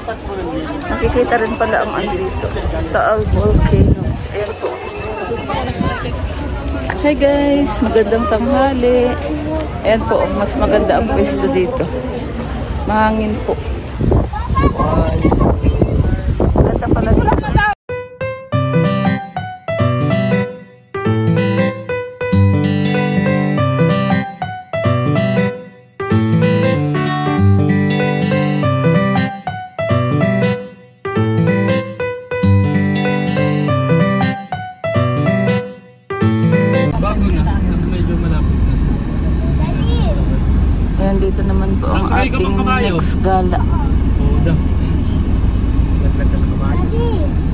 Nakikita rin pala ang ano dito. Taal Volcano. Ayan po. Hi guys, magandang tanghali. Ayan po, mas maganda ang pwesto dito. Mahangin po. Ganda pala dito. Ayan, dito naman po ang ating next gala.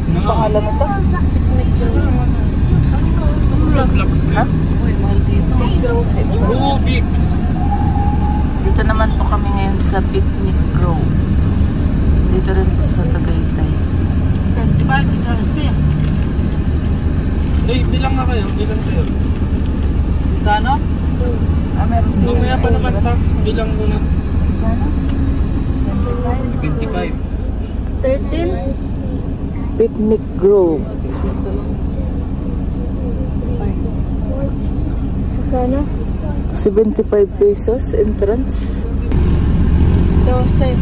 Ang pangalan ito? Ha? Dito naman po kami ngayon sa Picnic Grove. Dito rin po sa Tagaytay. Bilang nga kayo, bilang kayo. Kano? Meron din. Mamaya pa naman pa, bilang ko na. 75. 13? Picnic Grove. Kano? 75 pesos entrance. 12.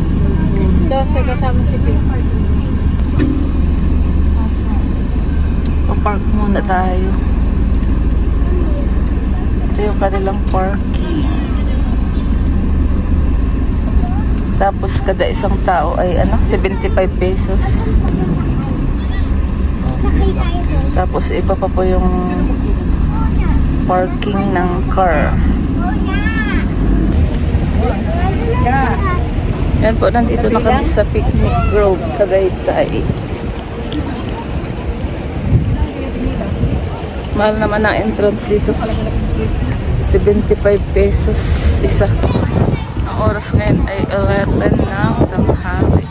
12 kasama si Pink. Park muna tayo. Ito yung kanilang parking. Tapos kada isang tao ay 75 pesos. Tapos iba pa po yung parking ng car. Yan po, nandito na kami sa Picnic Grove, Tagaytay. Mahal naman ang entrance dito. 75 pesos isa. Ang oras ngayon ay 11 ng tanghali.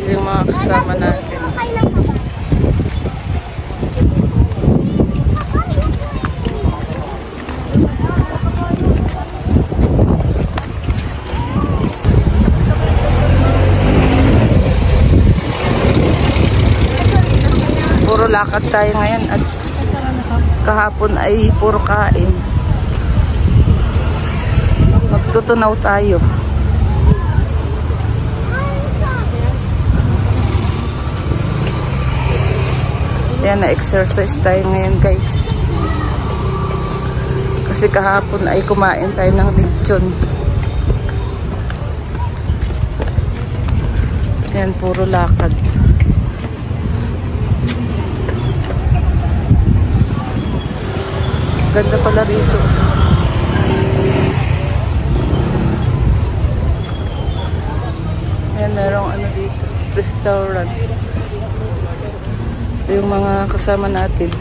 Yung mga kasama natin. Puro lakad tayo ngayon at kahapon ay puro kain. Magtutunaw tayo. Yan, na-exercise tayo ngayon guys. Kasi kahapon ay kumain tayo ng lechon. Yan, puro lakad. Ganda pala rito. Ayan, merong dito, restaurant. Ito yung mga kasama natin.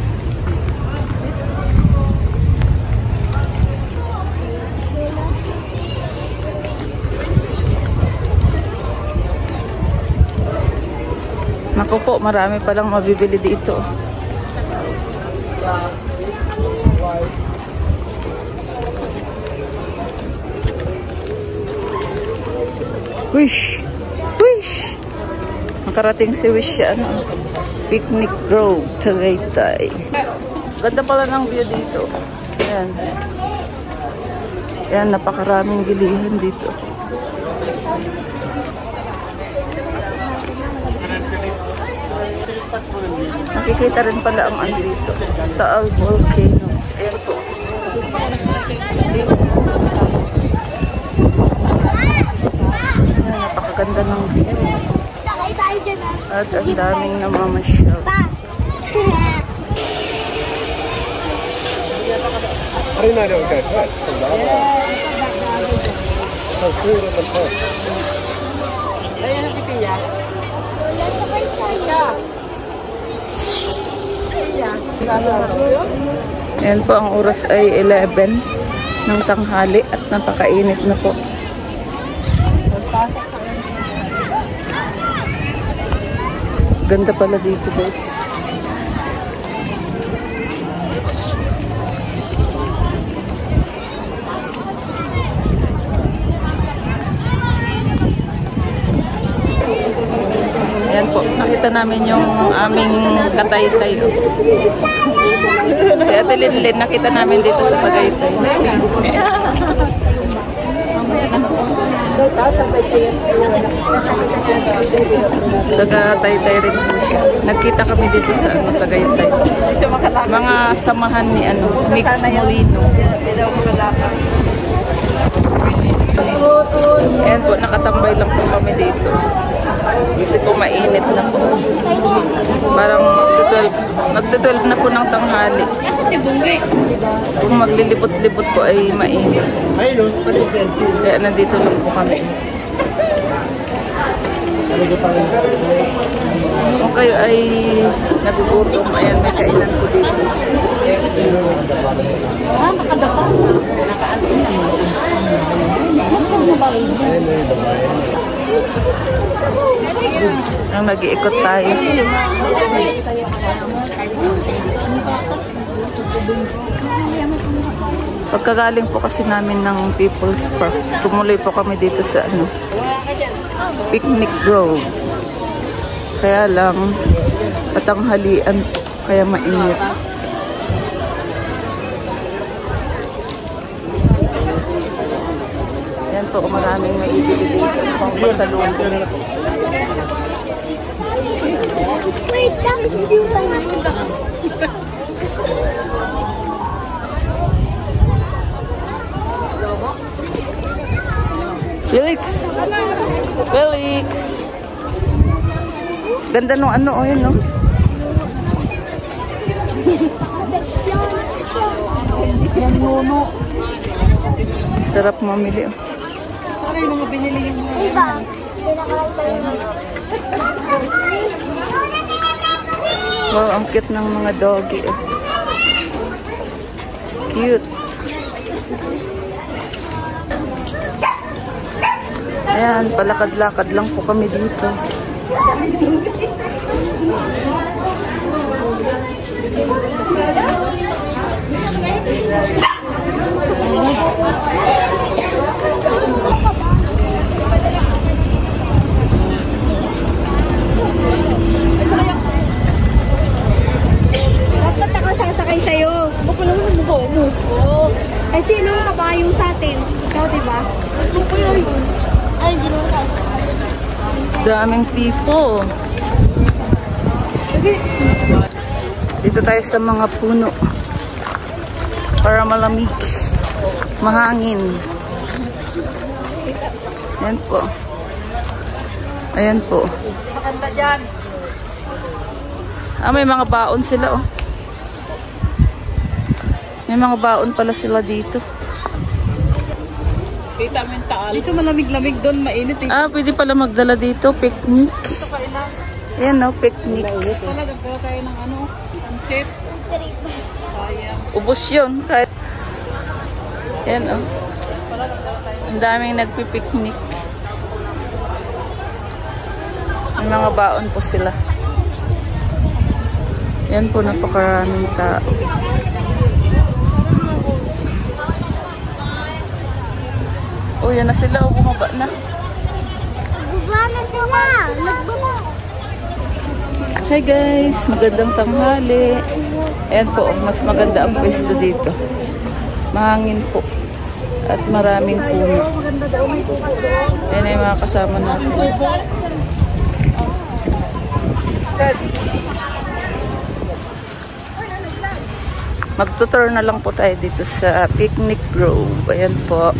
Naku po, marami palang mabibili dito. Wish! Wish! Nakarating si Wish siya, Picnic Grove, Tagaytay. Ganda pala ng view dito. Ayan. Ayan, napakaraming bilihan dito. Nakikita rin pala ang ano dito. Taal Volcano. Ayan po. Napakaganda ng view. At ang daming namamasyal. Ayan si Pia. Ayan po, ang oras ay 11 ng tanghali at napakainit na po. Ganda pala dito guys. nakita namin yung aming kataytay. Si Ate Linlin, nakita namin dito sa Tagaytay. Taga-Taytay rin po siya. Nagkita kami dito sa Tagaytay. Mga samahan ni Mix Molino. Ayan po, nakatambay lang po kami dito. Kasi po mainit na po. Parang magta-12 na po ng tanghali. Kung maglilibot-libot po ay mainit. Kaya nandito lang po kami. Kung kayo ay nagugutom, ayan, may kainan po dito. Nakadapa. Ang nag-iikot tayo. Pagkagaling po kasi namin ng People's Park, tumuloy po kami dito sa Picnic Grove. Kaya lang, patanghalian, kaya mainit. Yan po, maraming maibili dito pang pasalubong. Wait, that is you. Felix! Felix! Ganda nung yun, no? Sarap mamili, oh. Para yung mga binili yung mga... Wow, ang cute ng mga doggy, oh. Cute. Ayan, palakad-lakad lang po kami dito. Dapat ako sasakay sa'yo. Baka naman ang buko mo. Oo. Eh, sino ang kabayong sa atin? Ikaw, diba? Buko yun. Ay, hindi naman tayo. Daming people. Dito tayo sa mga puno. Para malamig. Mahangin. Ayan po. Ayan po. Maganda dyan. Ah, may mga baon sila, oh. May mga baon pala sila dito. Kita mental. Dito malamig-lamig, doon mainit. Ah, pwede pala magdala dito. Picnic. Ito pa ina. Ayan, oh, picnic. Talaga po tayo ng pansit. Sayang. Ubus yun. Kahit... Ayan, oh. Ang daming nagpipiknik. May mga baon po sila. Yan po, napakaraming tao. Oh, yan na sila. Bumaba na. Baba na sila. Nagbaba. Hi guys, magandang tanghali. Ayan po, mas maganda ang pwesto dito. Mahangin po. At maraming puno. Ayan ay mga kasama natin. Magtutur na lang po tayo dito sa Picnic Grove. Ayan po.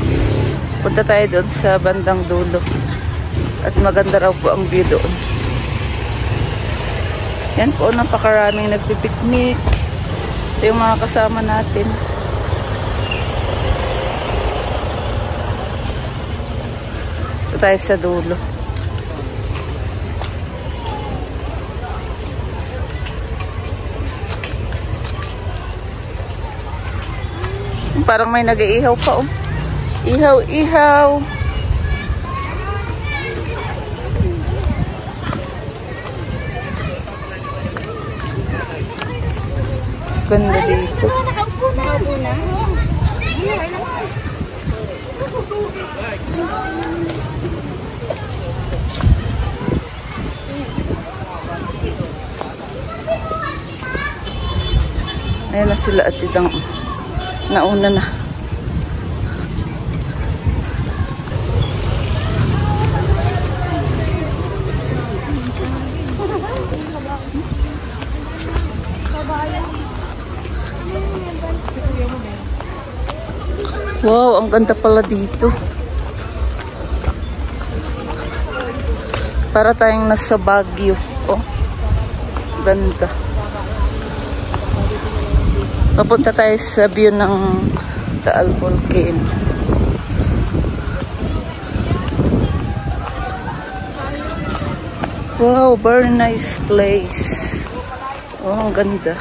Punta tayo doon sa bandang dulo. At maganda raw po ang view doon. Yan po, napakaraming nagpipiknik. Ito yung mga kasama natin. Ito tayo sa dulo. Parang may nag-iihaw pa, oh. Ihaw, ihaw. Ganda dito. Nakaupo na. Ayan na sila at itang nauna na. Wow, ang ganda pala dito. Para tayong nasa Baguio. Oh, ganda. Papunta tayo sa view ng Taal Volcano. Wow, very nice place. Oh, ang ganda.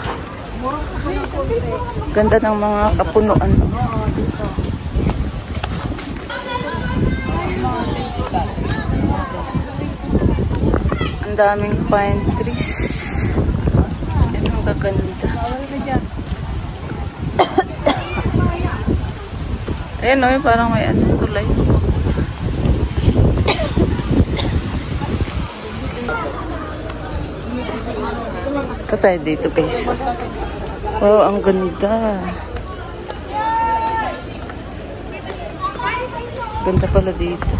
Ganda ng mga kapunuan. Ang daming pine trees. Yan ang gaganda. Ayan o, parang may ano, tulay. Ika tayo dito guys. Wow, ang ganda. Ganda pala dito.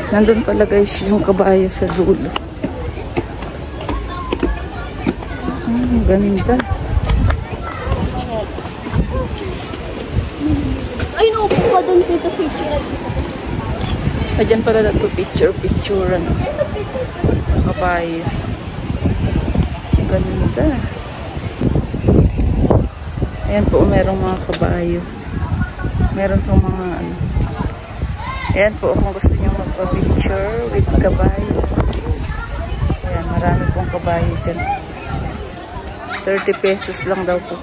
Nandun pala guys yung kabayo sa dulo. Ang ganda. Ay, naupo ka doon dito picture. Ayan pala na picture ano, sa kabayo. Ganda. Ayan po, merong mga kabayo. Meron pong mga ano. Ayan po, kung gusto nyo magpa-picture with kabayo. Ayan, marami pong kabayo dyan. 30 pesos lang daw po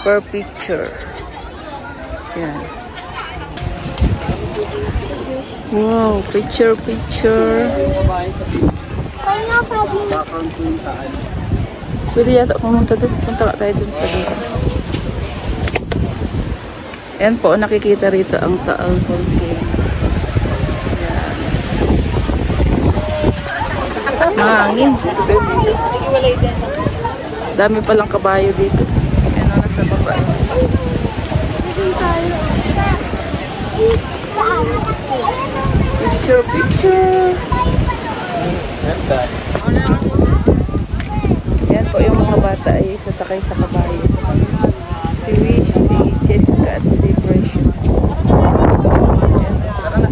per picture. Ayan. Wow, picture. Kaya nga sabi. Pwede yata pumunta doon. Punta ka tayo doon sa dulo. Ayan po, nakikita rito ang Taal Volcano. Ayan. Mahangin. Dami palang kabayo dito. Ayan na, nasa baba. Picture. Ayan po, yung mga bata ay sasakay sa kabayo. Si Wish, si Jessica at si Precious. Ayan, tara na.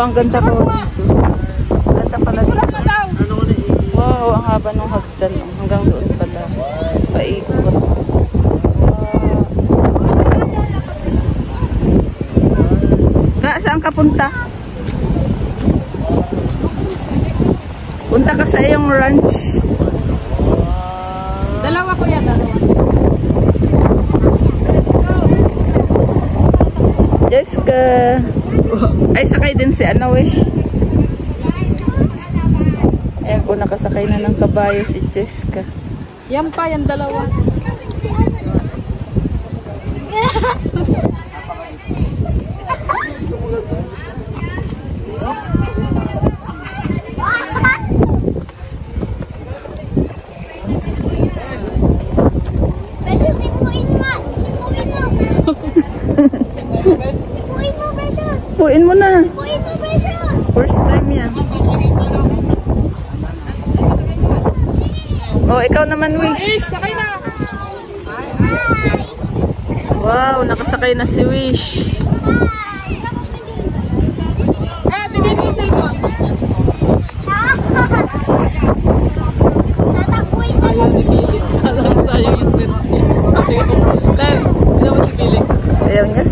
Ang ganda po dito. Ganda pala dito. Wow, ang haba ng hagdan. Hanggang doon pala. Paikot. Saan ka punta? Punta ka sa iyong ranch. Dalawa ko yan, dalawa. Jessica. Ay, sakay din si Ana Wish. Ayan po, nakasakay na ng kabayo si Jessica. Yan pa, yan dalawa. Puin mo na. Puin mo, Precious! First time yan. Oh, ikaw naman, Wish. Sakay na! Wow, nakasakay na si Wish. Bigay mo yung cellphone. Tatakbuhin sa lang. Alam sayang yung Live, hindi naman si Felix. Ayaw niya?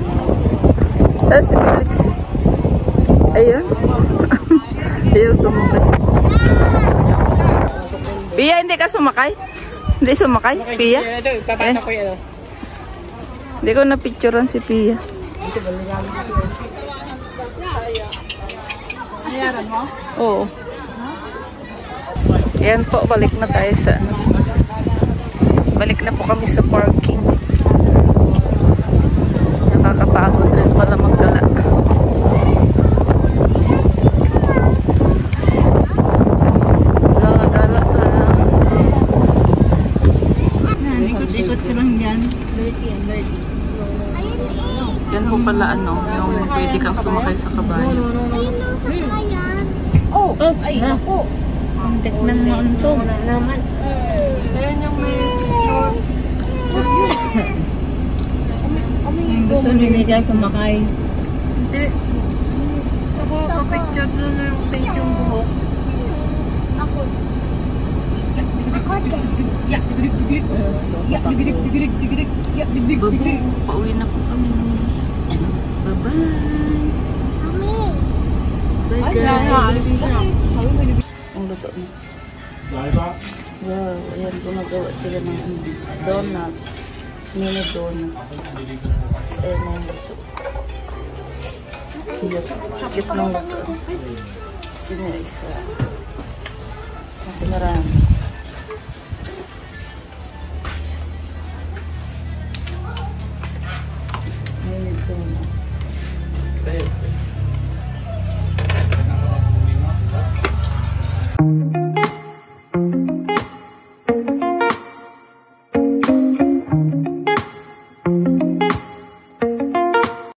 Saan si Felix? Ayun. Ayaw sumakay. Pia, hindi ka sumakay? Hindi sumakay? Pia? Ito, papasok ko yan. Hindi ko na-picturean si Pia. Binayaran mo? Oo. Ayan po, balik na tayo sa ano. Balik na po kami sa parking. Nakakapagod rin pala magdala. Dala-dala lang. Ikot-ikot ko lang yan. Yan po pala ano, yung pwede kang sumakay sa kabayo. Oh, ay, naku. Tikman mo ang so. Naman. Ayan yung may short. Gusto nila sumakay. Hindi. Gusto ko pa-picture doon na yung pink yung buhok. Ako. Ako din. Babu, pauwi na po kami. Bye-bye. Bye guys. Ang luto na. Wow, ayan, gumagawa sila ng donut. Mini donut. Sa mga luto. Cute ng luto. Sinira isa. Kasi marami.